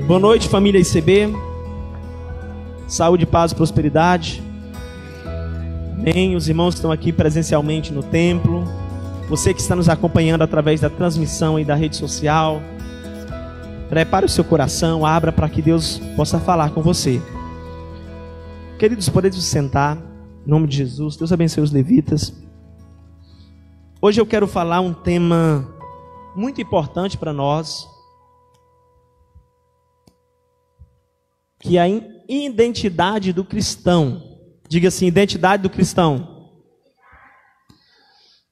Boa noite, família ICB. Saúde, paz e prosperidade. Amém. Os irmãos que estão aqui presencialmente no templo. Você que está nos acompanhando através da transmissão e da rede social. Prepare o seu coração, abra para que Deus possa falar com você. Queridos, podemos sentar. Em nome de Jesus. Deus abençoe os levitas. Hoje eu quero falar um tema muito importante para nós, que é a identidade do cristão. Diga assim, identidade do cristão.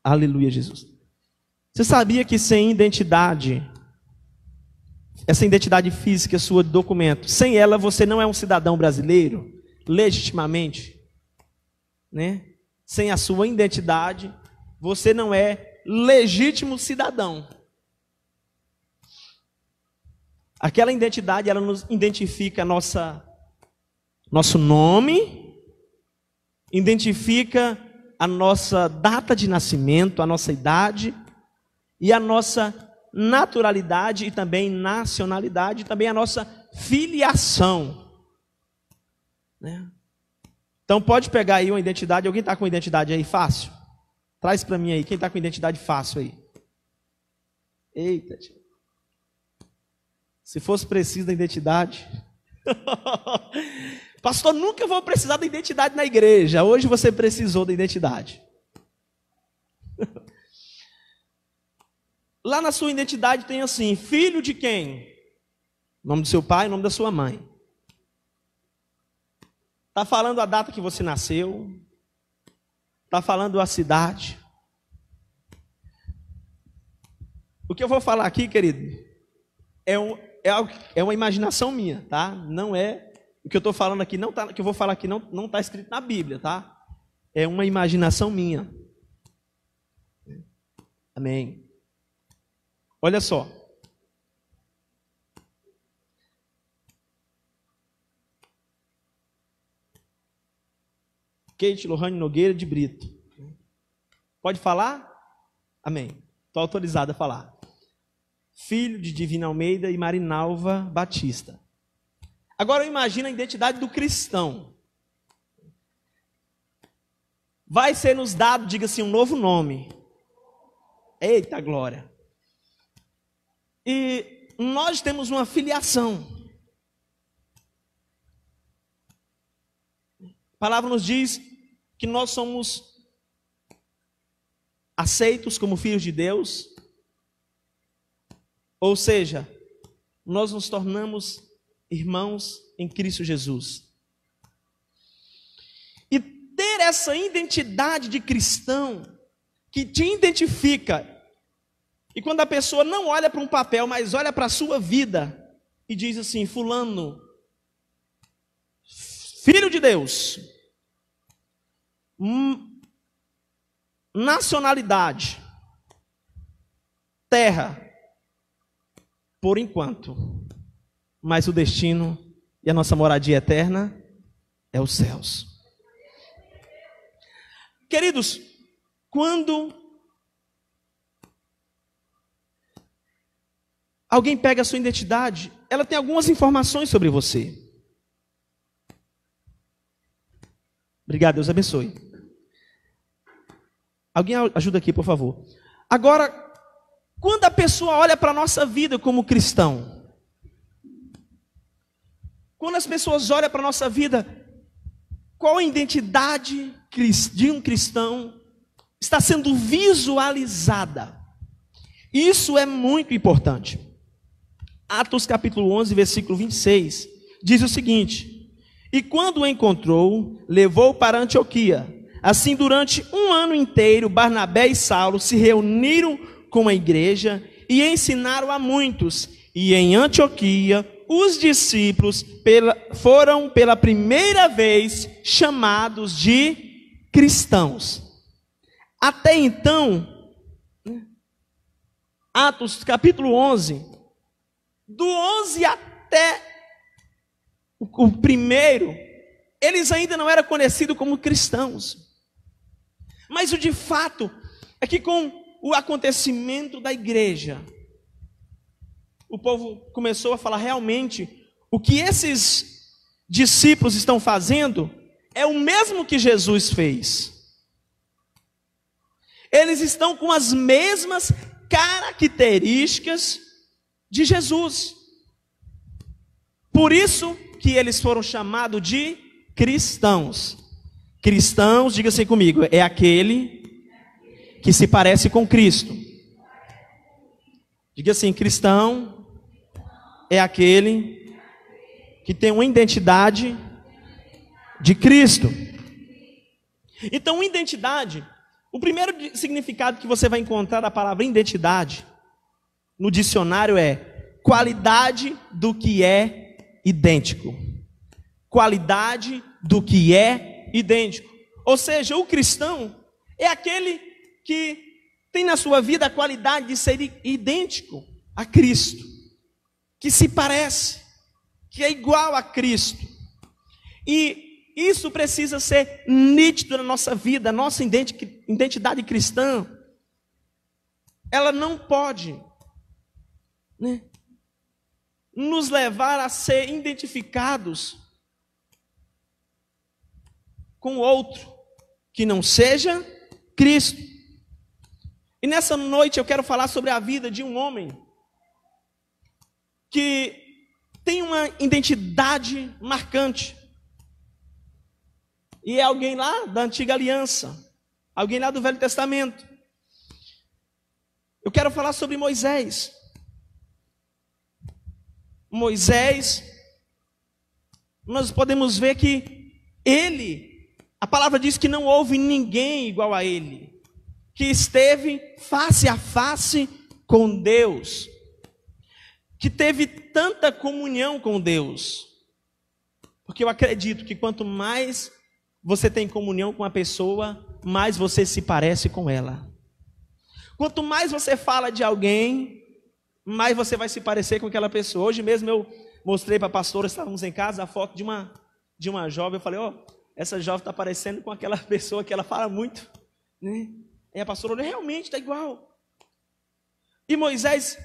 Aleluia, Jesus. Você sabia que sem identidade, essa identidade física sua de documento, sem ela você não é um cidadão brasileiro, legitimamente, né? Sem a sua identidade, você não é legítimo cidadão. Aquela identidade, ela nos identifica nosso nome, identifica a nossa data de nascimento, a nossa idade, e a nossa naturalidade e também nacionalidade, e também a nossa filiação. Né? Então pode pegar aí uma identidade, alguém está com identidade aí fácil? Traz para mim aí, quem está com identidade fácil aí? Eita, tio. Se fosse preciso da identidade. Pastor, nunca vou precisar da identidade na igreja. Hoje você precisou da identidade. Lá na sua identidade tem assim, filho de quem? Nome do seu pai, nome da sua mãe. Está falando a data que você nasceu. Está falando a cidade. O que eu vou falar aqui, querido, é uma imaginação minha, tá? Não é o que eu estou falando aqui, não tá, o que eu vou falar aqui não está escrito na Bíblia, tá? É uma imaginação minha. Amém. Olha só. Kate Lohane Nogueira de Brito. Pode falar? Amém. Estou autorizado a falar. Filho de Divina Almeida e Marinalva Batista. Agora eu imagino a identidade do cristão. Vai ser nos dado, diga-se, um novo nome. Eita glória. E nós temos uma filiação. A palavra nos diz que nós somos aceitos como filhos de Deus. Ou seja, nós nos tornamos irmãos em Cristo Jesus. E ter essa identidade de cristão, que te identifica, e quando a pessoa não olha para um papel, mas olha para a sua vida, e diz assim, fulano, filho de Deus, nacionalidade, terra, por enquanto, mas o destino e a nossa moradia eterna é os céus. Queridos, quando alguém pega a sua identidade, ela tem algumas informações sobre você. Obrigado, Deus abençoe. Alguém ajuda aqui, por favor. Agora, quando a pessoa olha para a nossa vida como cristão, quando as pessoas olham para a nossa vida, qual a identidade de um cristão está sendo visualizada? Isso é muito importante. Atos capítulo 11, versículo 26, diz o seguinte: e quando o encontrou, levou para Antioquia. Assim, durante um ano inteiro, Barnabé e Saulo se reuniram com a igreja e ensinaram a muitos. E em Antioquia, os discípulos foram pela primeira vez chamados de cristãos. Até então, Atos capítulo 11, do 11 até o primeiro, eles ainda não eram conhecidos como cristãos. Mas o de fato é que com o acontecimento da igreja, o povo começou a falar realmente o que esses discípulos estão fazendo é o mesmo que Jesus fez. Eles estão com as mesmas características de Jesus. Por isso que eles foram chamados de cristãos. Cristãos, diga assim comigo, é aquele que se parece com Cristo. Diga assim, cristão é aquele que tem uma identidade de Cristo. Então, identidade, o primeiro significado que você vai encontrar da palavra identidade no dicionário é qualidade do que é idêntico. Qualidade do que é idêntico. Ou seja, o cristão é aquele que tem na sua vida a qualidade de ser idêntico a Cristo, que se parece, que é igual a Cristo. E isso precisa ser nítido na nossa vida. A nossa identidade cristã, ela não pode, nos levar a ser identificados com outro que não seja Cristo. E nessa noite eu quero falar sobre a vida de um homem que tem uma identidade marcante. E é alguém lá da antiga aliança, alguém lá do Velho Testamento. Eu quero falar sobre Moisés. Moisés, nós podemos ver que a palavra diz que não houve ninguém igual a ele, que esteve face a face com Deus, que teve tanta comunhão com Deus. Porque eu acredito que quanto mais você tem comunhão com a pessoa, mais você se parece com ela. Quanto mais você fala de alguém, mais você vai se parecer com aquela pessoa. Hoje mesmo eu mostrei para a pastora, estávamos em casa, a foto de uma jovem. Eu falei, essa jovem está parecendo com aquela pessoa que ela fala muito, né? E a pastora olhou, realmente está igual. E Moisés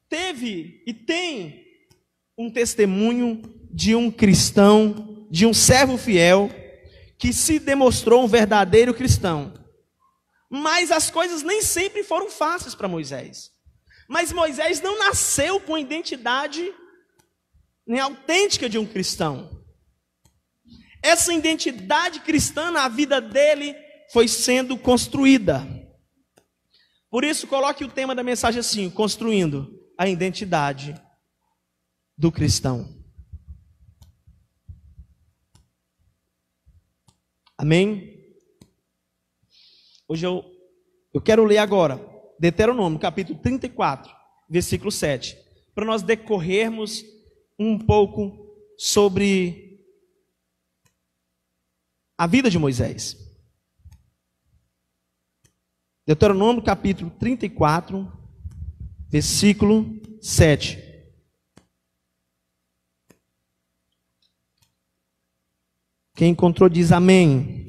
teve e tem um testemunho de um cristão, de um servo fiel, que se demonstrou um verdadeiro cristão. Mas as coisas nem sempre foram fáceis para Moisés. Mas Moisés não nasceu com a identidade autêntica de um cristão. Essa identidade cristã na vida dele foi sendo construída. Por isso, coloque o tema da mensagem assim: construindo a identidade do cristão. Amém? Hoje eu quero ler agora Deuteronômio, capítulo 34, versículo 7, para nós decorrermos um pouco sobre a vida de Moisés. Deuteronômio capítulo 34, versículo 7. Quem encontrou diz amém.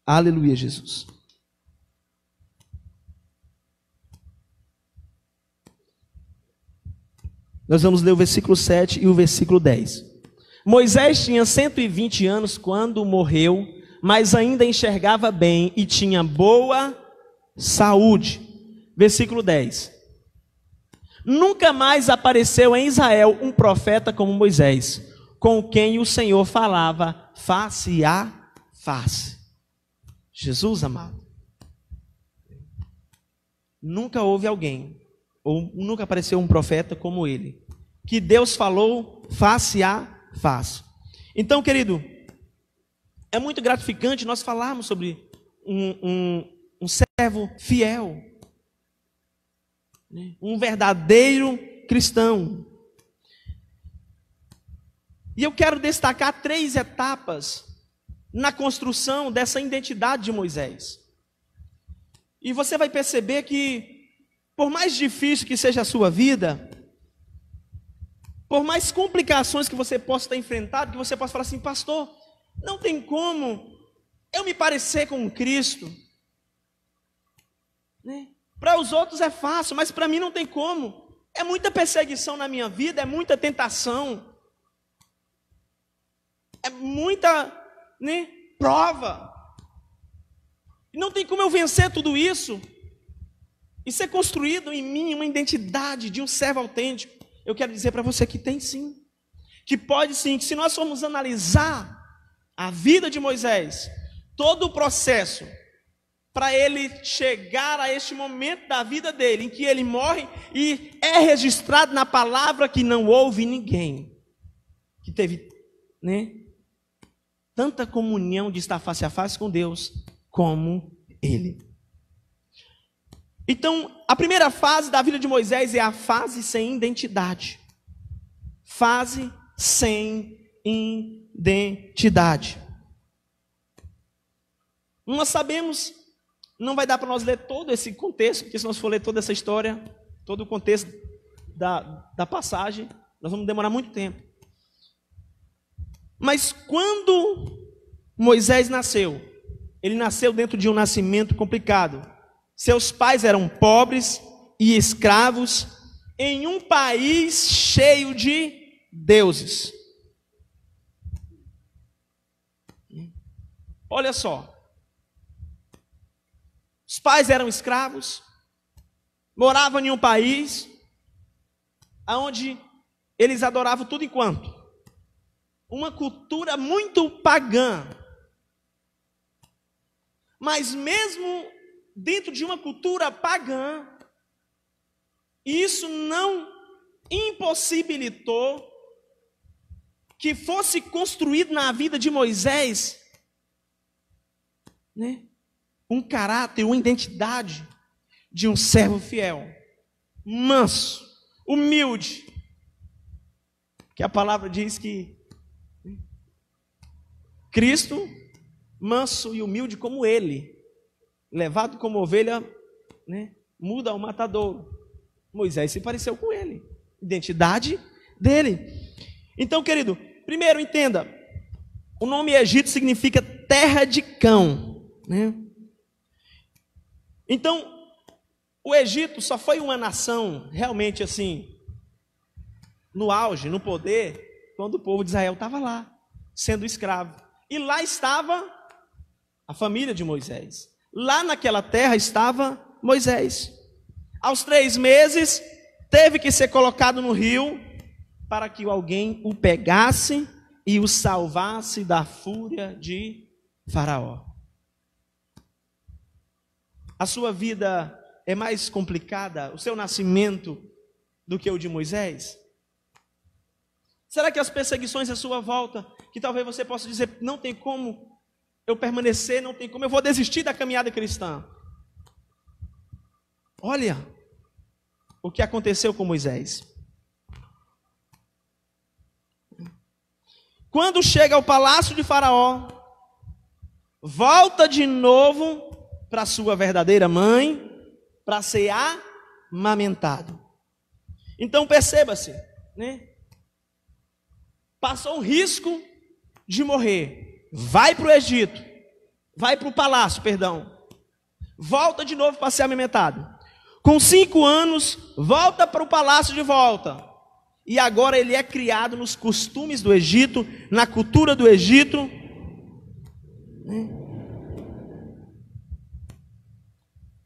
Aleluia, Jesus. Nós vamos ler o versículo 7 e o versículo 10. Moisés tinha 120 anos quando morreu, mas ainda enxergava bem e tinha boa saúde. Versículo 10. Nunca mais apareceu em Israel um profeta como Moisés, com quem o Senhor falava face a face. Jesus amado. Nunca houve alguém, ou nunca apareceu um profeta como ele, que Deus falou face a face. Então, querido, é muito gratificante nós falarmos sobre um servo fiel, um verdadeiro cristão. E eu quero destacar 3 etapas na construção dessa identidade de Moisés. E você vai perceber que por mais difícil que seja a sua vida, por mais complicações que você possa estar enfrentado, que você possa falar assim, pastor, não tem como eu me parecer com Cristo, né? Para os outros é fácil, mas para mim não tem como. É muita perseguição na minha vida, é muita tentação, é muita, né, prova. Não tem como eu vencer tudo isso e ser construído em mim uma identidade de um servo autêntico. Eu quero dizer para você que tem sim, que pode sim, que se nós formos analisar a vida de Moisés, todo o processo para ele chegar a este momento da vida dele, em que ele morre e é registrado na palavra que não houve ninguém que teve, né, tanta comunhão de estar face a face com Deus como ele. Então, a primeira fase da vida de Moisés é a fase sem identidade. Fase sem identidade. Nós sabemos, não vai dar para nós ler todo esse contexto, porque se nós for ler toda essa história, todo o contexto da passagem, nós vamos demorar muito tempo. Mas quando Moisés nasceu, ele nasceu dentro de um nascimento complicado. Seus pais eram pobres e escravos em um país cheio de deuses. Olha só. Os pais eram escravos, moravam em um país onde eles adoravam tudo enquanto uma cultura muito pagã. Mas mesmo dentro de uma cultura pagã, isso não impossibilitou que fosse construído na vida de Moisés, né, um caráter, uma identidade de um servo fiel, manso, humilde. Que a palavra diz que Cristo, manso e humilde como ele, levado como ovelha, né, muda ao matadouro. Moisés se pareceu com ele, identidade dele. Então, querido, primeiro entenda, o nome Egito significa terra de cão, né? Então, o Egito só foi uma nação realmente assim, no auge, no poder, quando o povo de Israel estava lá, sendo escravo. E lá estava a família de Moisés. Lá naquela terra estava Moisés. Aos 3 meses, teve que ser colocado no rio para que alguém o pegasse e o salvasse da fúria de Faraó. A sua vida é mais complicada, o seu nascimento, do que o de Moisés? Será que as perseguições à sua volta, que talvez você possa dizer, não tem como eu permanecer, não tem como, eu vou desistir da caminhada cristã? Olha o que aconteceu com Moisés. Quando chega ao palácio de Faraó, volta de novo para sua verdadeira mãe, para ser amamentado. Então perceba-se, né? Passou um risco de morrer, vai para o Egito, vai para o palácio, volta de novo para ser amamentado. Com 5 anos, volta para o palácio de volta. E agora ele é criado nos costumes do Egito, na cultura do Egito, né?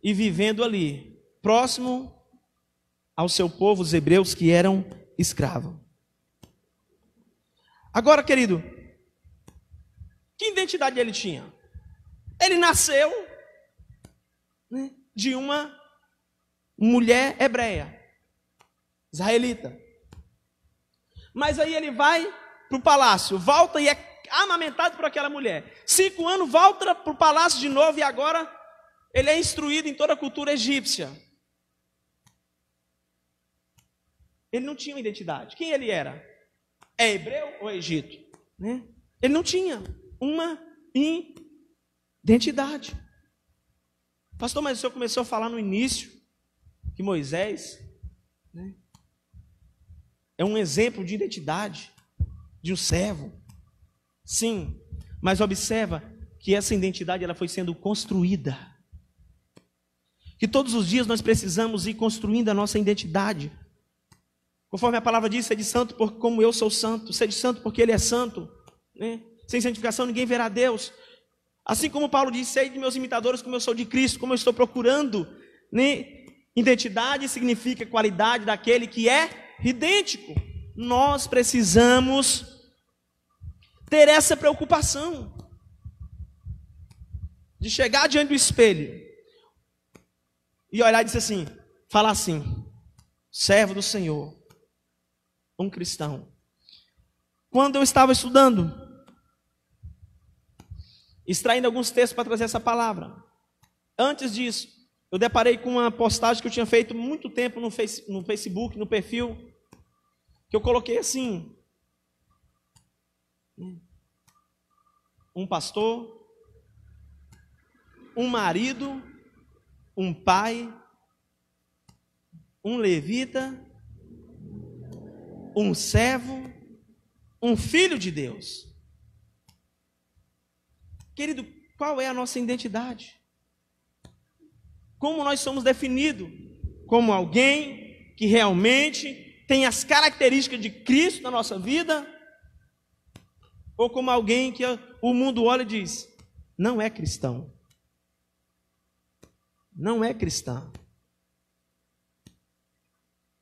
E vivendo ali, próximo ao seu povo, os hebreus que eram escravos. Agora, querido, que identidade ele tinha? Ele nasceu, né, de uma mulher hebreia, israelita. Mas aí ele vai para o palácio, volta e é amamentado por aquela mulher. 5 anos, volta para o palácio de novo e agora ele é instruído em toda a cultura egípcia. Ele não tinha uma identidade. Quem ele era? É hebreu ou Egito? Né? Ele não tinha uma identidade. Pastor, mas o senhor começou a falar no início que que Moisés, né, é um exemplo de identidade, de um servo. Sim, mas observa que essa identidade ela foi sendo construída. Que todos os dias nós precisamos ir construindo a nossa identidade. Conforme a palavra diz, sede santo como eu sou santo, sede santo porque ele é santo, né? Sem santificação ninguém verá Deus. Assim como Paulo disse, sede de meus imitadores como eu sou de Cristo, como eu estou procurando, né? Identidade significa qualidade daquele que é idêntico. Nós precisamos ter essa preocupação de chegar diante do espelho e olhar e dizer assim, falar assim, servo do Senhor, um cristão. Quando eu estava estudando, extraindo alguns textos para trazer essa palavra, antes disso, eu deparei com uma postagem que eu tinha feito muito tempo no Facebook, no perfil, que eu coloquei assim, um pastor, um marido, um pai, um levita, um servo, um filho de Deus. Querido, qual é a nossa identidade? Como nós somos definidos? Como alguém que realmente tem as características de Cristo na nossa vida? Ou como alguém que o mundo olha e diz, não é cristão. Não é cristã.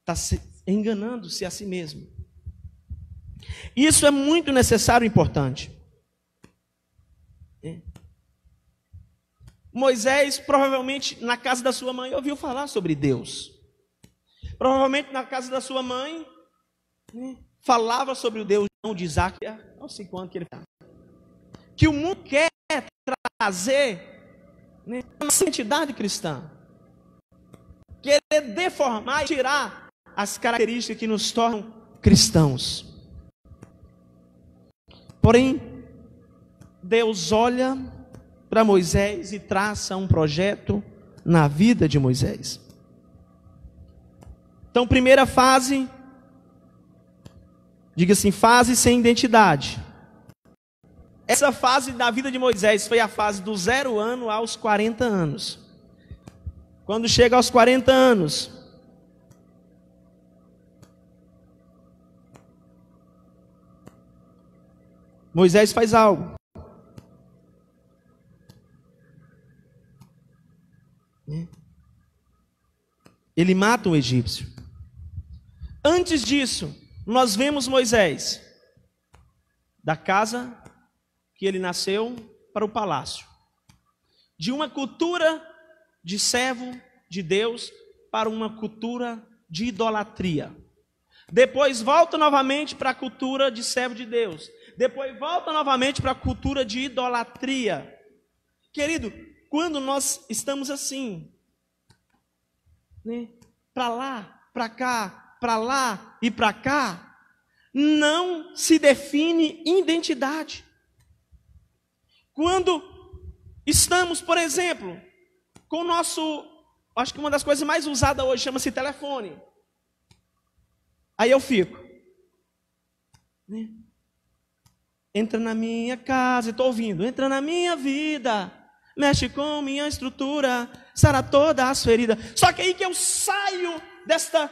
Está enganando-se a si mesmo. Isso é muito necessário e importante. Moisés, provavelmente, na casa da sua mãe, ouviu falar sobre Deus. Provavelmente, na casa da sua mãe, falava sobre o Deus de Isaac, não sei quanto que ele fala. Que o mundo quer trazer a nossa identidade cristã. Querer deformar e tirar as características que nos tornam cristãos. Porém, Deus olha para Moisés e traça um projeto na vida de Moisés. Então, primeira fase, diga assim, fase sem identidade. Essa fase da vida de Moisés foi a fase do 0 ano aos 40 anos. Quando chega aos 40 anos, Moisés faz algo. Ele mata um egípcio. Antes disso, nós vemos Moisés da casa que ele nasceu para o palácio, de uma cultura de servo de Deus para uma cultura de idolatria. Depois volta novamente para a cultura de servo de Deus. Depois volta novamente para a cultura de idolatria. Querido, quando nós estamos assim, para lá, para cá, para lá e para cá, não se define identidade. Quando estamos, por exemplo, com o nosso, acho que uma das coisas mais usadas hoje chama-se telefone. Aí eu fico, entra na minha casa, estou ouvindo, entra na minha vida, mexe com minha estrutura, sara todas as feridas. Só que aí que eu saio desta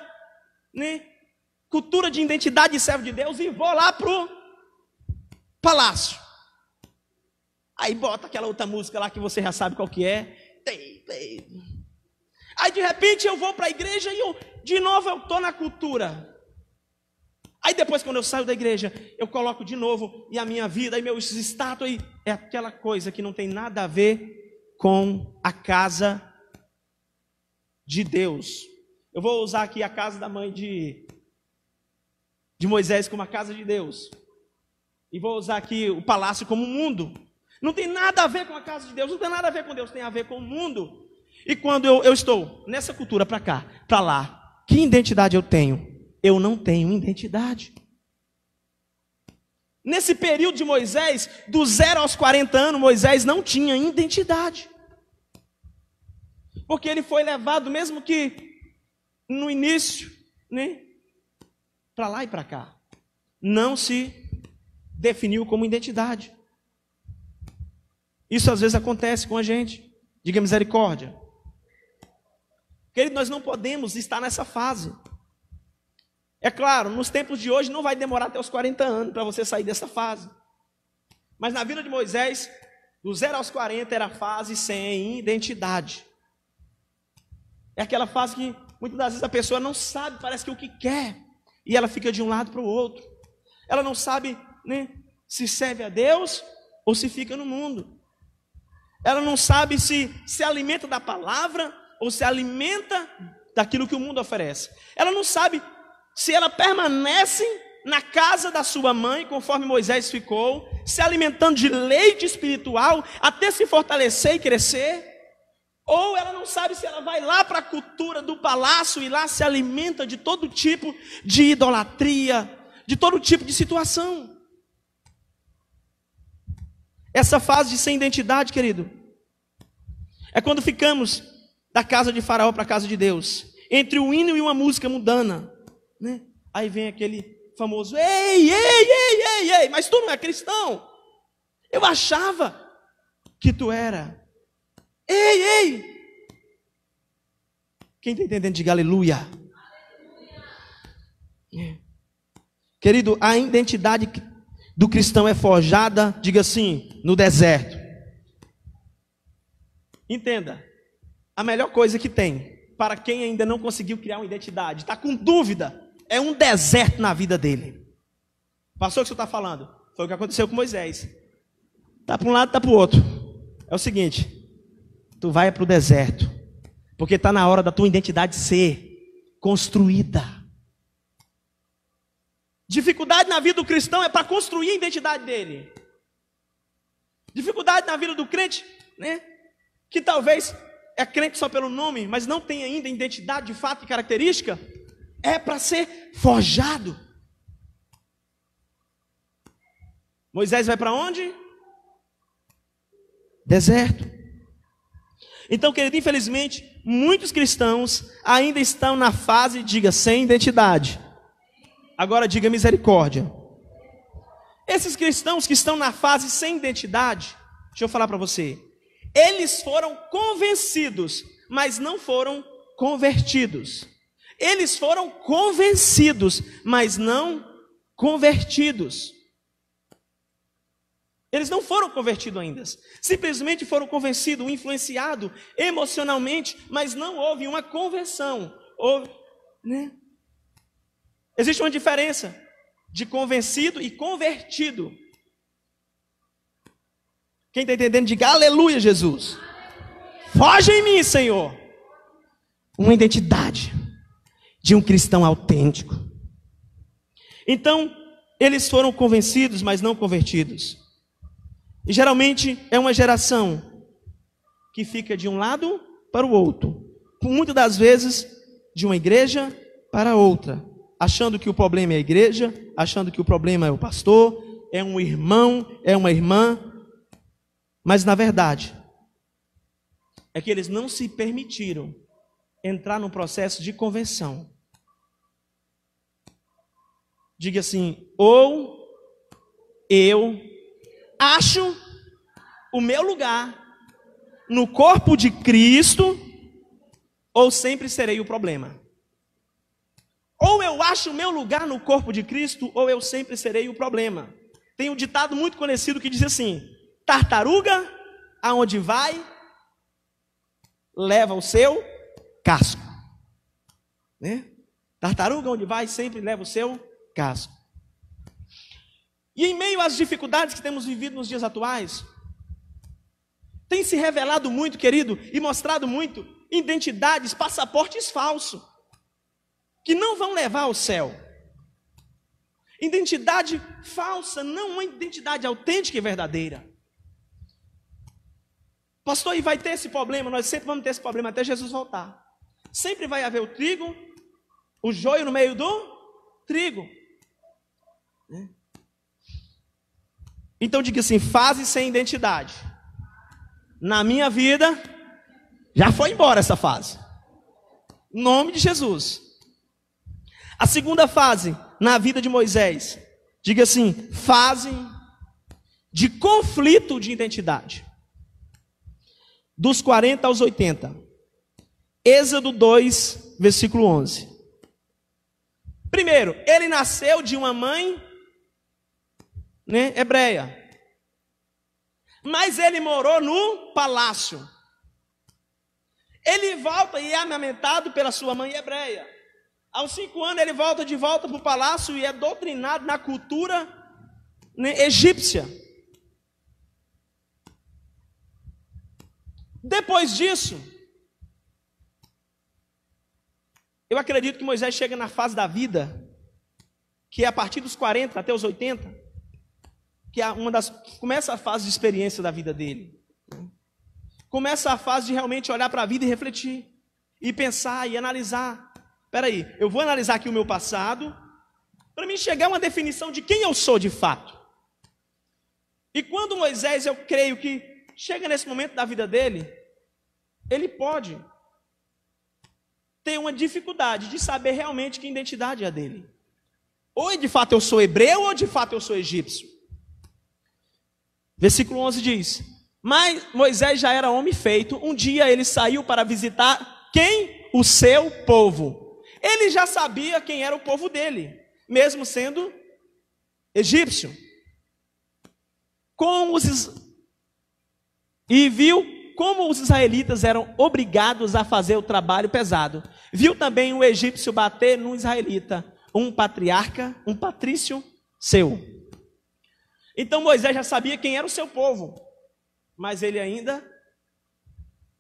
cultura de identidade de servo de Deus e vou lá pro palácio. Aí bota aquela outra música lá que você já sabe qual que é. Aí de repente eu vou para a igreja e de novo eu estou na cultura. Aí depois quando eu saio da igreja, eu coloco de novo, e a minha vida, e meu status aí, é aquela coisa que não tem nada a ver com a casa de Deus. Eu vou usar aqui a casa da mãe de Moisés como a casa de Deus. E vou usar aqui o palácio como o mundo. Não tem nada a ver com a casa de Deus, não tem nada a ver com Deus, tem a ver com o mundo. E quando eu estou nessa cultura para cá, para lá, que identidade eu tenho? Eu não tenho identidade. Nesse período de Moisés, do 0 aos 40 anos, Moisés não tinha identidade. Porque ele foi levado, mesmo que no início, né, para lá e para cá, não se definiu como identidade. Isso às vezes acontece com a gente. Diga misericórdia. Querido, nós não podemos estar nessa fase. É claro, nos tempos de hoje não vai demorar até os 40 anos para você sair dessa fase. Mas na vida de Moisés, do 0 aos 40 era a fase sem identidade. É aquela fase que muitas das vezes a pessoa não sabe, parece que o que quer, e ela fica de um lado para o outro. Ela não sabe, né, se serve a Deus ou se fica no mundo. Ela não sabe se alimenta da palavra ou se alimenta daquilo que o mundo oferece. Ela não sabe se ela permanece na casa da sua mãe, conforme Moisés ficou, se alimentando de leite espiritual até se fortalecer e crescer, ou ela não sabe se ela vai lá para a cultura do palácio e lá se alimenta de todo tipo de idolatria, de todo tipo de situação. Essa fase de sem identidade, querido, é quando ficamos da casa de Faraó para a casa de Deus, entre o hino e uma música mundana, né? Aí vem aquele famoso, ei, mas tu não é cristão. Eu achava que tu era. Ei. Quem está entendendo, diga aleluia. Querido, a identidade do cristão é forjada, diga assim, no deserto. Entenda, a melhor coisa que tem para quem ainda não conseguiu criar uma identidade, está com dúvida, é um deserto na vida dele. Passou o que você está falando? Foi o que aconteceu com Moisés. Está para um lado, está para o outro. É o seguinte, tu vai para o deserto, porque está na hora da tua identidade ser construída. Dificuldade na vida do cristão é para construir a identidade dele. Dificuldade na vida do crente, né, que talvez é crente só pelo nome, mas não tem ainda identidade de fato e característica, é para ser forjado. Moisés vai para onde? Deserto. Então, querido, infelizmente, muitos cristãos ainda estão na fase, diga, sem identidade. Agora diga misericórdia. Esses cristãos que estão na fase sem identidade, deixa eu falar para você, eles foram convencidos, mas não foram convertidos. Eles foram convencidos, mas não convertidos. Eles não foram convertidos ainda. Simplesmente foram convencidos, influenciados emocionalmente, mas não houve uma conversão. Houve, né? Existe uma diferença de convencido e convertido. Quem está entendendo, diga aleluia, Jesus. Foge em mim, Senhor. Uma identidade de um cristão autêntico. Então, eles foram convencidos, mas não convertidos. E geralmente é uma geração que fica de um lado para o outro. Muitas das vezes de uma igreja para outra. Achando que o problema é a igreja, achando que o problema é o pastor, é um irmão, é uma irmã. Mas na verdade, é que eles não se permitiram entrar num processo de conversão. Diga assim, ou eu acho o meu lugar no corpo de Cristo, ou sempre serei o problema. Ou eu acho o meu lugar no corpo de Cristo, ou eu sempre serei o problema. Tem um ditado muito conhecido que diz assim, tartaruga, aonde vai, leva o seu casco. Né? Tartaruga, onde vai, sempre leva o seu casco. E em meio às dificuldades que temos vivido nos dias atuais, tem se revelado muito, querido, e mostrado muito identidades, passaportes falsos, que não vão levar ao céu. Identidade falsa, não uma identidade autêntica e verdadeira. Pastor, e vai ter esse problema, nós sempre vamos ter esse problema até Jesus voltar. Sempre vai haver o trigo, o joio no meio do trigo. Então diga assim, fase sem identidade. Na minha vida, já foi embora essa fase. Nome de Jesus. A segunda fase na vida de Moisés, diga assim, fase de conflito de identidade. Dos 40 aos 80. Êxodo 2, versículo 11. Primeiro, ele nasceu de uma mãe, hebreia. Mas ele morou no palácio. Ele volta e é amamentado pela sua mãe hebreia. Aos 5 anos ele volta de volta para o palácio e é doutrinado na cultura egípcia. Depois disso, eu acredito que Moisés chega na fase da vida, que é a partir dos 40 até os 80, que é começa a fase de experiência da vida dele. Começa a fase de realmente olhar para a vida e refletir, e pensar, e analisar. Espera aí, eu vou analisar aqui o meu passado, para mim chegar a uma definição de quem eu sou de fato. E quando Moisés, eu creio que chega nesse momento da vida dele, ele pode ter uma dificuldade de saber realmente que identidade é a dele. Ou de fato eu sou hebreu, ou de fato eu sou egípcio. Versículo 11 diz: mas Moisés já era homem feito, um dia ele saiu para visitar quem? O seu povo. Ele já sabia quem era o povo dele, mesmo sendo egípcio. E viu como os israelitas eram obrigados a fazer o trabalho pesado. Viu também o egípcio bater no israelita, um patriarca, um patrício seu. Então Moisés já sabia quem era o seu povo, mas ele ainda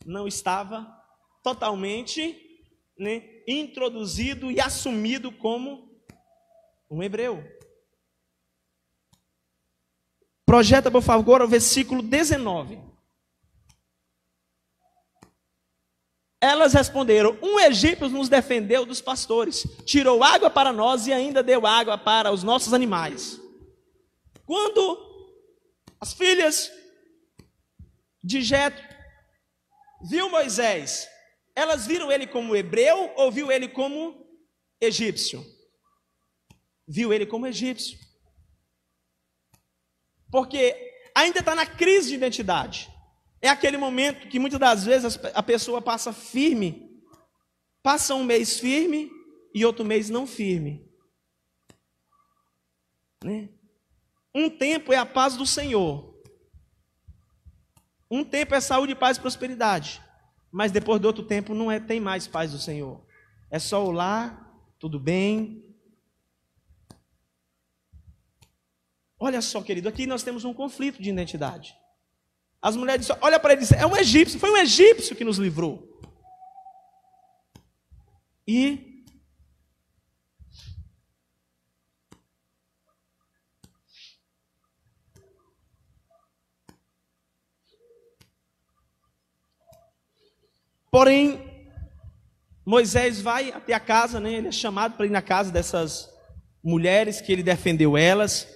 não estava totalmente introduzido e assumido como um hebreu. Projeta, por favor, agora o versículo 19. Elas responderam: um egípcio nos defendeu dos pastores, tirou água para nós e ainda deu água para os nossos animais. Quando as filhas de Jetro viu Moisés, elas viram ele como hebreu ou viu ele como egípcio? Viu ele como egípcio. Porque ainda está na crise de identidade. É aquele momento que muitas das vezes a pessoa passa firme, passa um mês firme e outro mês não firme. Um tempo é a paz do Senhor. Um tempo é saúde, paz e prosperidade. Mas depois do outro tempo não tem mais paz do Senhor. É só o lar, tudo bem. Olha só, querido, aqui nós temos um conflito de identidade. As mulheres dizem, olha para ele e dizem, é um egípcio, foi um egípcio que nos livrou. Porém, Moisés vai até a casa, ele é chamado para ir na casa dessas mulheres que ele defendeu elas,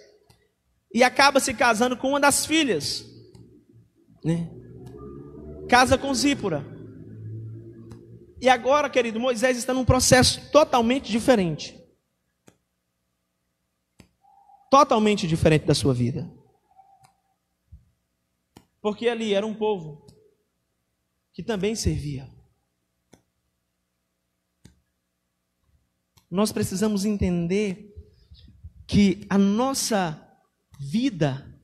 e acaba se casando com uma das filhas, casa com Zípora. E agora, querido, Moisés está num processo totalmente diferente. Totalmente diferente da sua vida. Porque ali era um povo que também servia. Nós precisamos entender que a nossa vida,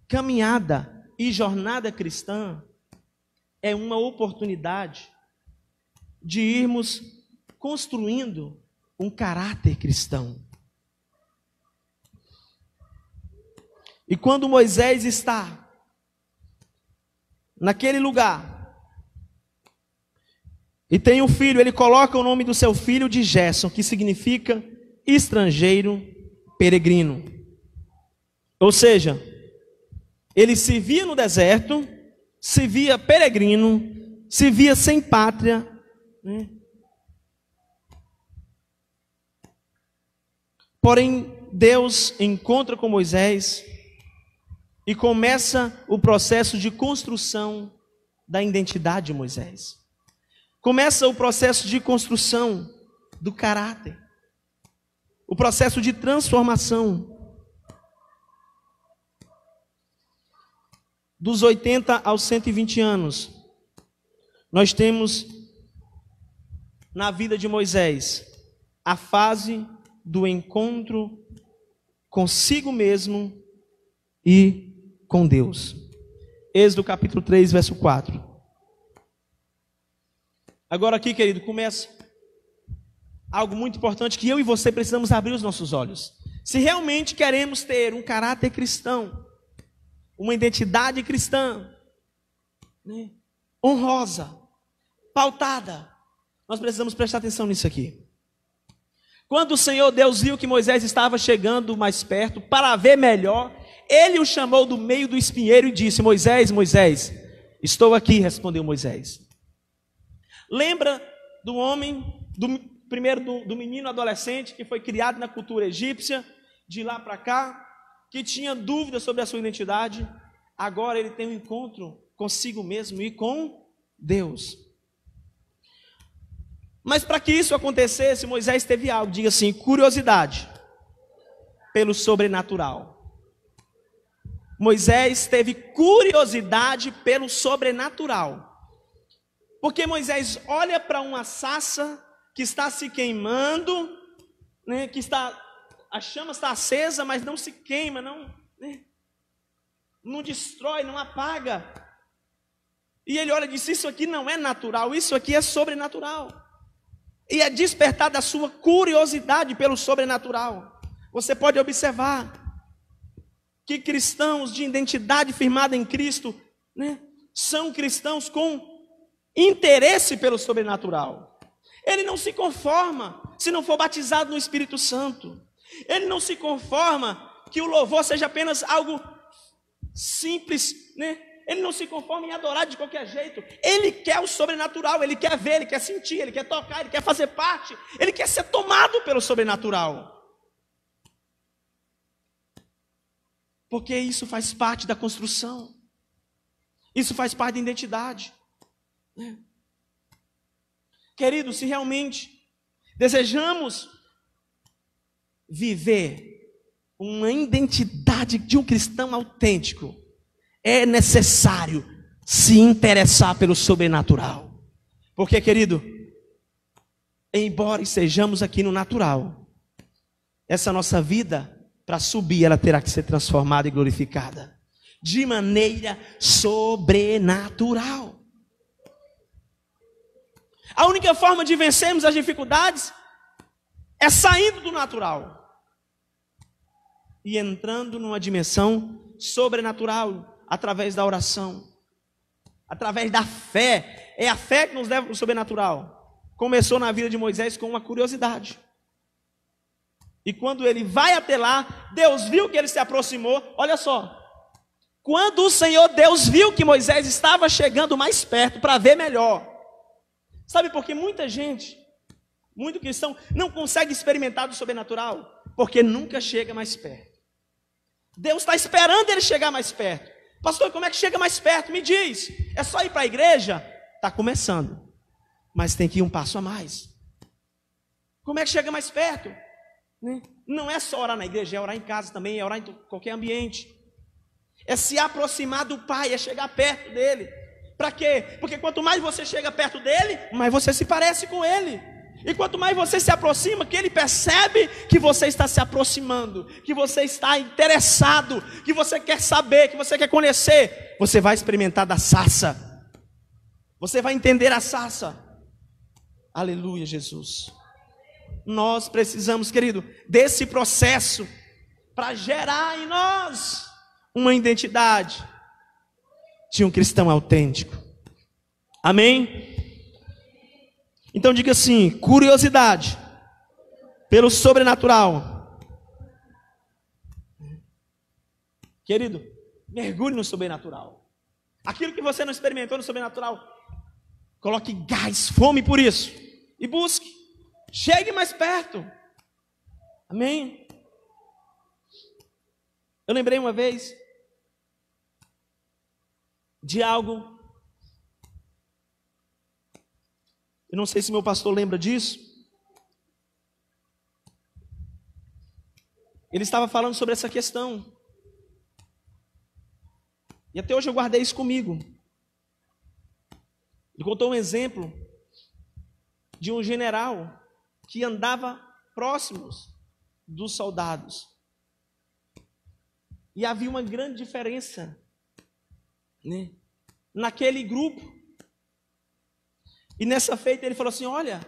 caminhada e jornada cristã é uma oportunidade de irmos construindo um caráter cristão. E quando Moisés está naquele lugar e tem um filho, ele coloca o nome do seu filho de Gerson, que significa estrangeiro, peregrino. Ou seja, ele se via no deserto, se via peregrino, se via sem pátria. Porém, Deus encontra com Moisés e começa o processo de construção da identidade de Moisés. começa o processo de construção do caráter, o processo de transformação. Dos 80 aos 120 anos, nós temos na vida de Moisés a fase do encontro consigo mesmo e com Deus. Êxodo capítulo 3, verso 4. Agora aqui, querido, começa algo muito importante que eu e você precisamos abrir os nossos olhos. Se realmente queremos ter um caráter cristão, uma identidade cristã, né, honrosa, pautada, nós precisamos prestar atenção nisso aqui. Quando o Senhor Deus viu que Moisés estava chegando mais perto para ver melhor, ele o chamou do meio do espinheiro e disse: Moisés, Moisés, estou aqui, respondeu Moisés. Lembra do homem, do menino adolescente que foi criado na cultura egípcia, de lá para cá, que tinha dúvidas sobre a sua identidade? Agora ele tem um encontro consigo mesmo e com Deus. Mas para que isso acontecesse, Moisés teve algo, diga assim, curiosidade pelo sobrenatural. Moisés teve curiosidade pelo sobrenatural. Porque Moisés olha para uma sarça que está se queimando, né, a chama está acesa, mas não se queima, não destrói, não apaga. E ele olha e diz: isso aqui não é natural, isso aqui é sobrenatural. E é despertar da sua curiosidade pelo sobrenatural. Você pode observar que cristãos de identidade firmada em Cristo, né, são cristãos com interesse pelo sobrenatural. Ele não se conforma se não for batizado no Espírito Santo. Ele não se conforma que o louvor seja apenas algo simples, né? Ele não se conforma em adorar de qualquer jeito. Ele quer o sobrenatural, ele quer ver, ele quer sentir, ele quer tocar, ele quer fazer parte, ele quer ser tomado pelo sobrenatural. Porque isso faz parte da construção. Isso faz parte da identidade. Querido, se realmente desejamos viver uma identidade de um cristão autêntico, é necessário se interessar pelo sobrenatural. Porque, querido, embora estejamos aqui no natural, essa nossa vida, para subir, ela terá que ser transformada e glorificada de maneira sobrenatural. A única forma de vencermos as dificuldades é saindo do natural e entrando numa dimensão sobrenatural, através da oração, através da fé. É a fé que nos leva para o sobrenatural. Começou na vida de Moisés com uma curiosidade. E quando ele vai até lá, Deus viu que ele se aproximou. Olha só, quando o Senhor Deus viu que Moisés estava chegando mais perto para ver melhor. Sabe por que muita gente, muito cristão, não consegue experimentar do sobrenatural? Porque nunca chega mais perto. Deus está esperando ele chegar mais perto. Pastor, como é que chega mais perto? Me diz. É só ir para a igreja? Está começando, mas tem que ir um passo a mais. Como é que chega mais perto? Não é só orar na igreja, é orar em casa também, é orar em qualquer ambiente. É se aproximar do Pai, é chegar perto dele. Para quê? Porque quanto mais você chega perto dele, mais você se parece com ele. E quanto mais você se aproxima, que ele percebe que você está se aproximando, que você está interessado, que você quer saber, que você quer conhecer, você vai experimentar da sarça. Você vai entender a sarça. Aleluia, Jesus. Nós precisamos, querido, desse processo para gerar em nós uma identidade de um cristão autêntico. Amém? Então diga assim: curiosidade pelo sobrenatural. Querido, mergulhe no sobrenatural. Aquilo que você não experimentou no sobrenatural, coloque gás, fome por isso. E busque. Chegue mais perto. Amém? Eu lembrei uma vez de algo Eu não sei se meu pastor lembra disso. Ele estava falando sobre essa questão. E até hoje eu guardei isso comigo. Ele contou um exemplo de um general que andava próximos dos soldados. E havia uma grande diferença, né, naquele grupo. E nessa feita ele falou assim: olha,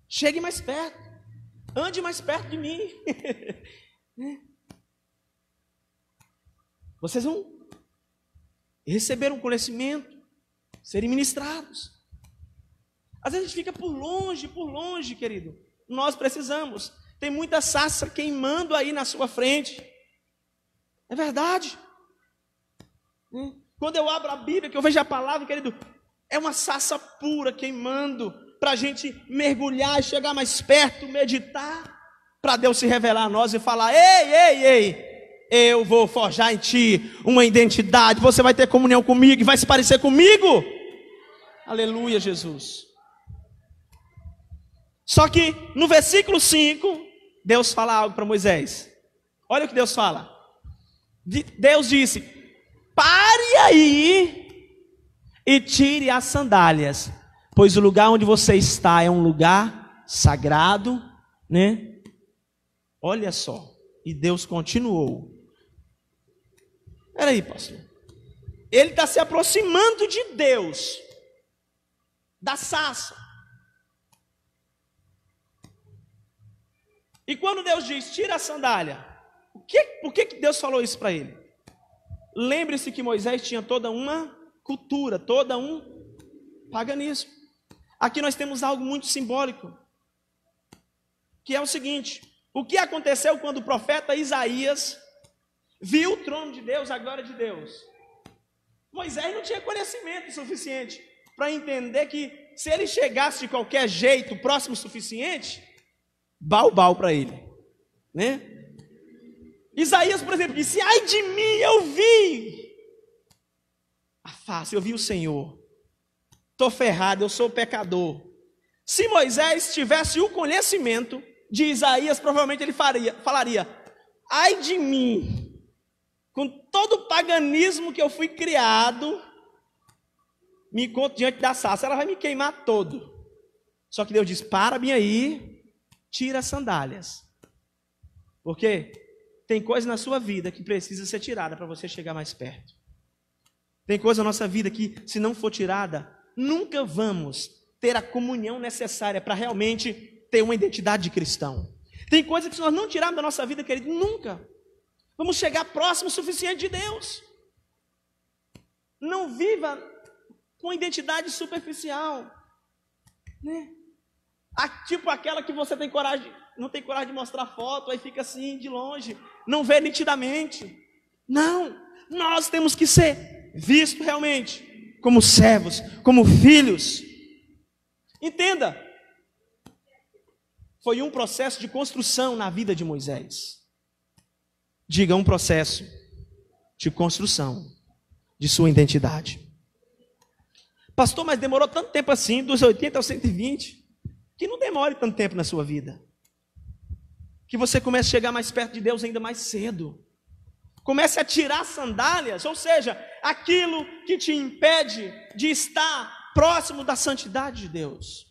chegue mais perto, ande mais perto de mim. Vocês vão receber um conhecimento, serem ministrados. Às vezes a gente fica por longe, querido. Nós precisamos. Tem muita sarça queimando aí na sua frente. É verdade. Quando eu abro a Bíblia, que eu vejo a palavra, querido, é uma sarça pura queimando, para a gente mergulhar e chegar mais perto, meditar, para Deus se revelar a nós e falar: ei, eu vou forjar em ti uma identidade, você vai ter comunhão comigo e vai se parecer comigo. Aleluia, Jesus. Só que no versículo 5, Deus fala algo para Moisés. Olha o que Deus fala. Deus disse: pare aí e tire as sandálias, pois o lugar onde você está é um lugar sagrado, né? Olha só. E Deus continuou. Espera aí, pastor. Ele está se aproximando de Deus, da sarça. E quando Deus diz: tira a sandália, por que Deus falou isso para ele? Lembre-se que Moisés tinha toda uma cultura, toda um paganismo. Aqui nós temos algo muito simbólico, que é o seguinte: o que aconteceu quando o profeta Isaías viu o trono de Deus, a glória de Deus? Moisés não tinha conhecimento suficiente para entender que se ele chegasse de qualquer jeito, próximo o suficiente, bau para ele, né? Isaías, por exemplo, disse: ai de mim, eu vi a face, eu vi o Senhor, estou ferrado, eu sou pecador. Se Moisés tivesse o conhecimento de Isaías, provavelmente ele falaria: ai de mim, com todo o paganismo que eu fui criado, me encontro diante da sarça, ela vai me queimar todo. Só que Deus diz: para-me aí, tira as sandálias, porque tem coisa na sua vida que precisa ser tirada para você chegar mais perto. Tem coisa na nossa vida que, se não for tirada, nunca vamos ter a comunhão necessária para realmente ter uma identidade de cristão. Tem coisa que, se nós não tirarmos da nossa vida, querido, nunca vamos chegar próximo o suficiente de Deus. Não viva com identidade superficial, né? Tipo aquela que você tem coragem, não tem coragem de mostrar foto, aí fica assim de longe, não vê nitidamente. Não, nós temos que ser vistos realmente como servos, como filhos. Entenda, foi um processo de construção na vida de Moisés. Diga, um processo de construção de sua identidade. Pastor, mas demorou tanto tempo assim, dos 80 aos 120, que não demore tanto tempo na sua vida. Que você comece a chegar mais perto de Deus ainda mais cedo. Comece a tirar sandálias, ou seja, aquilo que te impede de estar próximo da santidade de Deus.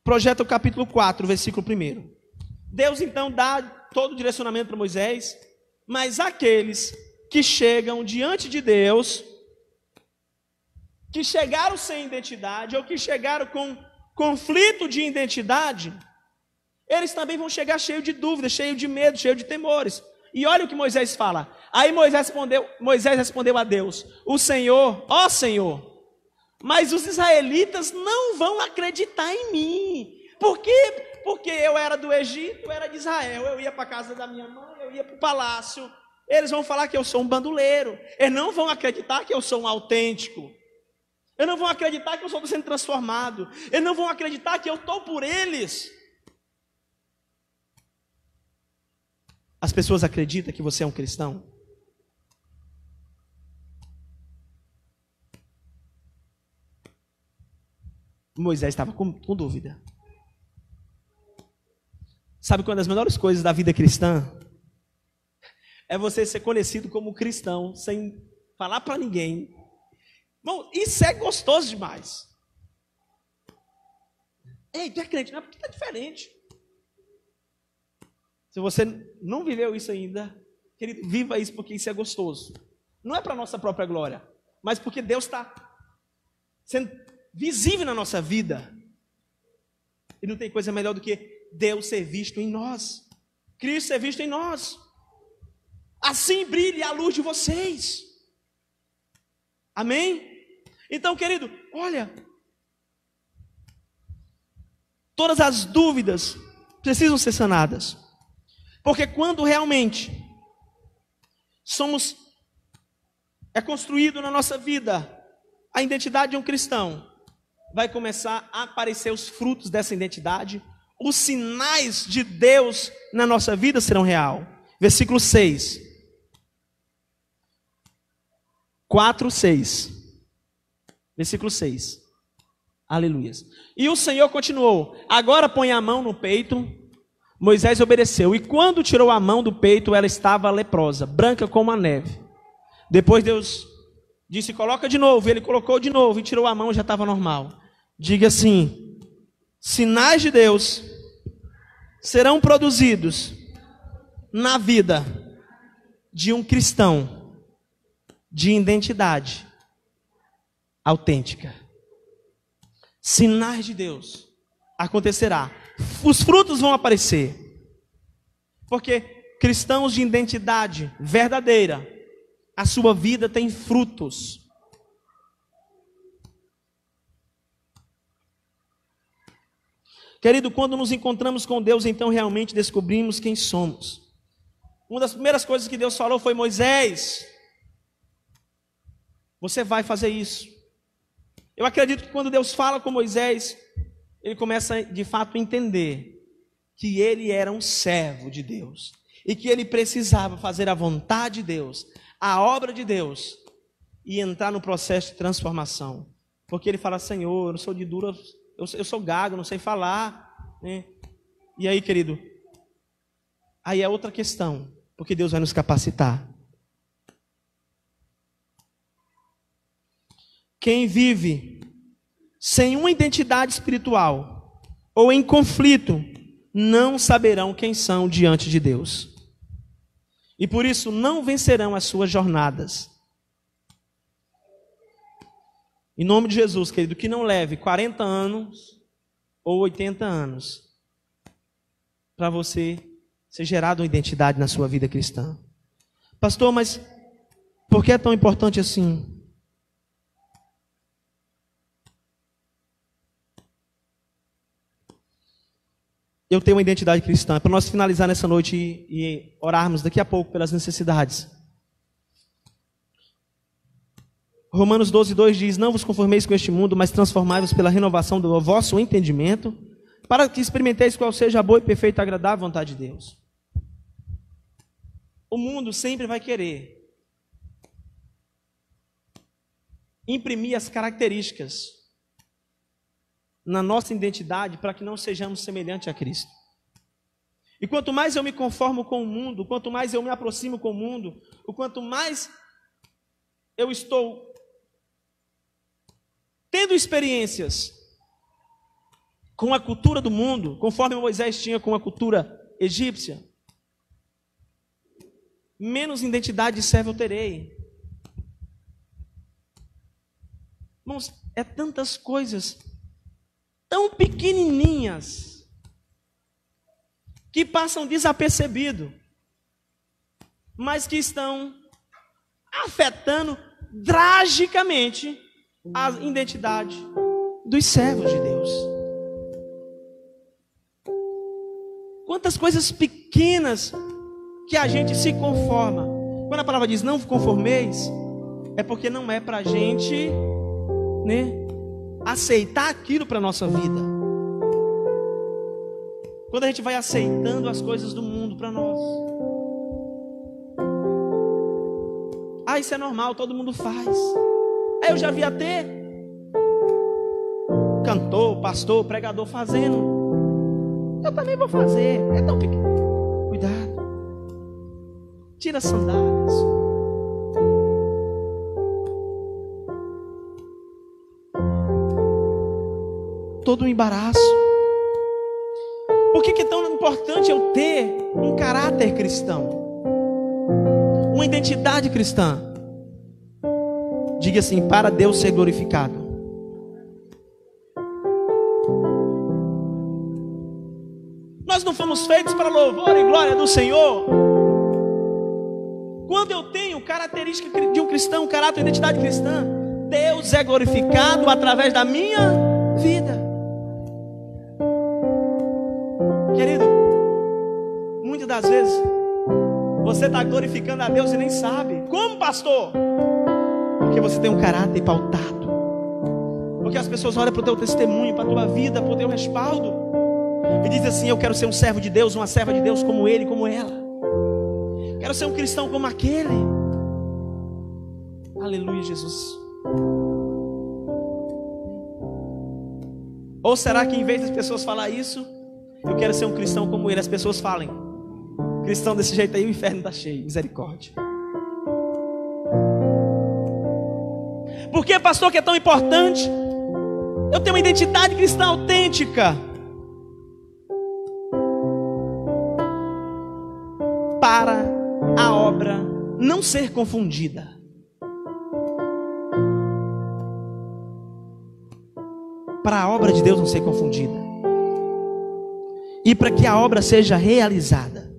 Projeta o capítulo 4, versículo 1. Deus então dá todo o direcionamento para Moisés, mas aqueles que chegam diante de Deus, que chegaram sem identidade, ou que chegaram com conflito de identidade, eles também vão chegar cheio de dúvidas, cheio de medo, cheio de temores. E olha o que Moisés fala. Aí Moisés respondeu a Deus: o Senhor, ó Senhor, mas os israelitas não vão acreditar em mim. Por quê? Porque eu era do Egito, eu era de Israel, eu ia para a casa da minha mãe, eu ia para o palácio. Eles vão falar que eu sou um bandoleiro. Eles não vão acreditar que eu sou um autêntico. Eles não vão acreditar que eu estou sendo transformado. Eles não vão acreditar que eu estou por eles. As pessoas acreditam que você é um cristão? Moisés estava com dúvida. Sabe quuma das melhores coisas da vida cristã? É você ser conhecido como cristão, sem falar para ninguém. Bom, isso é gostoso demais. Ei, tu é crente, não é porque tá diferente. Se você não viveu isso ainda, querido, viva isso porque isso é gostoso. Não é para nossa própria glória, mas porque Deus está sendo visível na nossa vida. E não tem coisa melhor do que Deus ser visto em nós. Cristo ser visto em nós. Assim brilhe a luz de vocês. Amém? Então, querido, olha, todas as dúvidas precisam ser sanadas. Porque quando realmente é construído na nossa vida a identidade de um cristão, vai começar a aparecer os frutos dessa identidade, os sinais de Deus na nossa vida serão real. Versículo 6. 4:6. Versículo 6. Aleluia. E o Senhor continuou: agora põe a mão no peito. Moisés obedeceu, e quando tirou a mão do peito, ela estava leprosa, branca como a neve. Depois Deus disse: coloca de novo. Ele colocou de novo e tirou a mão, já estava normal. Diga assim: sinais de Deus serão produzidos na vida de um cristão de identidade autêntica. Sinais de Deus acontecerá. Os frutos vão aparecer. Porque cristãos de identidade verdadeira, a sua vida tem frutos. Querido, quando nos encontramos com Deus, então realmente descobrimos quem somos. Uma das primeiras coisas que Deus falou foi: Moisés, você vai fazer isso. Eu acredito que quando Deus fala com Moisés, ele começa de fato a entender que ele era um servo de Deus e que ele precisava fazer a vontade de Deus, a obra de Deus, e entrar no processo de transformação. Porque ele fala: Senhor, eu não sou de dura, eu sou gago, não sei falar, né? E aí, querido, aí é outra questão, porque Deus vai nos capacitar. Quem vive sem uma identidade espiritual ou em conflito, não saberão quem são diante de Deus. E por isso não vencerão as suas jornadas. Em nome de Jesus, querido, que não leve 40 anos ou 80 anos para você ser gerado uma identidade na sua vida cristã. Pastor, mas por que é tão importante assim? Eu tenho uma identidade cristã. É para nós finalizar nessa noite e orarmos daqui a pouco pelas necessidades. Romanos 12:2 diz: não vos conformeis com este mundo, mas transformai-vos pela renovação do vosso entendimento, para que experimenteis qual seja a boa e perfeita e agradável vontade de Deus. O mundo sempre vai querer imprimir as características na nossa identidade para que não sejamos semelhantes a Cristo. E quanto mais eu me conformo com o mundo, quanto mais eu me aproximo com o mundo, o quanto mais eu estou tendo experiências com a cultura do mundo, conforme Moisés tinha com a cultura egípcia, menos identidade de servo eu terei. Irmãos, é tantas coisas tão pequenininhas que passam desapercebido, mas que estão afetando drasticamente a identidade dos servos de Deus. Quantas coisas pequenas que a gente se conforma. Quando a palavra diz não conformeis, é porque não é para a gente, né, aceitar aquilo para a nossa vida. Quando a gente vai aceitando as coisas do mundo para nós, isso é normal, todo mundo faz. Eu já vi até cantor, pastor, pregador fazendo. Eu também vou fazer. É tão pequeno. Cuidado. Tira as sandálias. Todo um embaraço. Por que é tão importante eu ter um caráter cristão? Uma identidade cristã? Diga assim: para Deus ser glorificado. Nós não fomos feitos para louvor e glória do Senhor. Quando eu tenho característica de um cristão, caráter e identidade cristã, Deus é glorificado através da minha vida. Querido, muitas das vezes você está glorificando a Deus e nem sabe. Como, pastor? Porque você tem um caráter pautado. Porque as pessoas olham para o teu testemunho, para a tua vida, para o teu respaldo, e dizem assim: eu quero ser um servo de Deus, uma serva de Deus como ele, como ela. Quero ser um cristão como aquele. Aleluia, Jesus. Ou será que em vez das pessoas falar isso, eu quero ser um cristão como ele, as pessoas falem: cristão desse jeito aí, o inferno está cheio. Misericórdia. Por que, pastor, que é tão importante eu ter uma identidade cristã autêntica? Para a obra não ser confundida. Para a obra de Deus não ser confundida. E para que a obra seja realizada.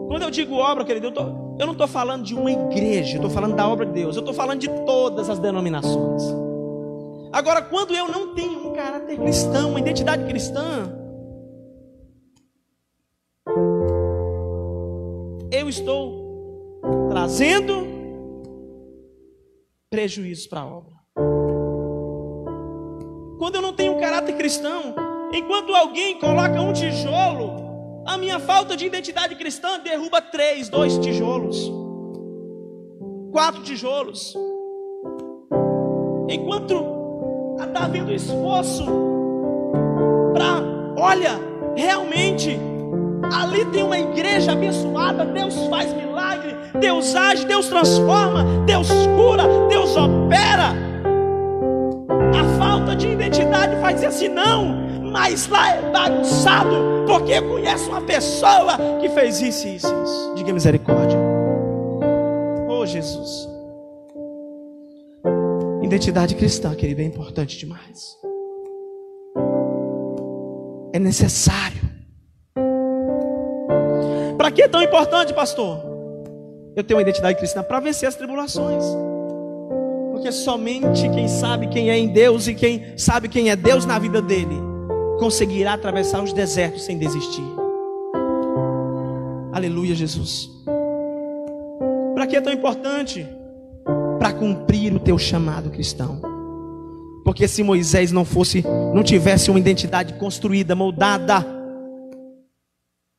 Quando eu digo obra, querido, eu não estou falando de uma igreja, eu estou falando da obra de Deus. Eu estou falando de todas as denominações. Agora, quando eu não tenho um caráter cristão, uma identidade cristã, eu estou trazendo prejuízos para a obra. Quando eu não tenho um caráter cristão, enquanto alguém coloca um tijolo, a minha falta de identidade cristã derruba 2 tijolos, 4 tijolos. Enquanto está havendo esforço para, olha, realmente ali tem uma igreja abençoada, Deus faz milagre, Deus age, Deus transforma, Deus cura, Deus opera. A falta de identidade faz dizer assim: não, mas lá é bagunçado, porque eu conheço uma pessoa que fez isso e isso, isso. Diga misericórdia. Oh, Jesus. Identidade cristã, querido, é importante demais. É necessário. Para que é tão importante, pastor? Eu tenho uma identidade cristã para vencer as tribulações. Porque somente quem sabe quem é em Deus e quem sabe quem é Deus na vida dele conseguirá atravessar os desertos sem desistir. Aleluia, Jesus. Para que é tão importante? Para cumprir o teu chamado cristão. Porque se Moisés não tivesse uma identidade construída, moldada,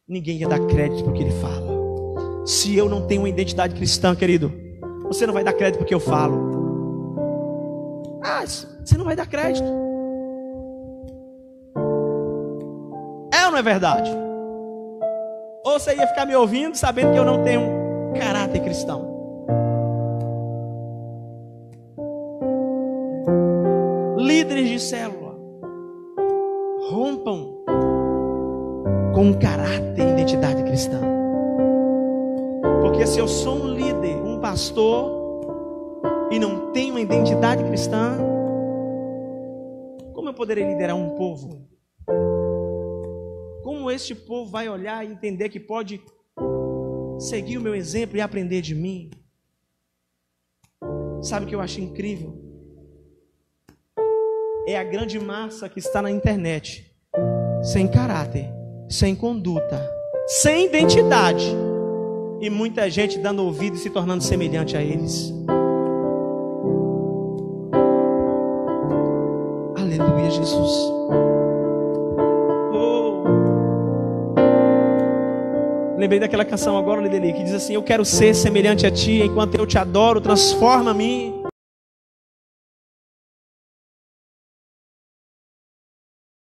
ninguém ia dar crédito porque ele fala. Se eu não tenho uma identidade cristã, querido, você não vai dar crédito porque eu falo. Você não vai dar crédito. É ou não é verdade? Ou você ia ficar me ouvindo sabendo que eu não tenho caráter cristão? Líderes de célula, rompam com um caráter e identidade cristã. Porque se eu sou um líder, um pastor, e não tenho uma identidade cristã, como eu poderei liderar um povo? Como este povo vai olhar e entender que pode seguir o meu exemplo e aprender de mim? Sabe o que eu acho incrível? É a grande massa que está na internet, sem caráter, sem conduta, sem identidade, e muita gente dando ouvido e se tornando semelhante a eles. Aleluia, Jesus. Oh. Lembrei daquela canção agora, Lideli, que diz assim: eu quero ser semelhante a ti, enquanto eu te adoro, transforma-me.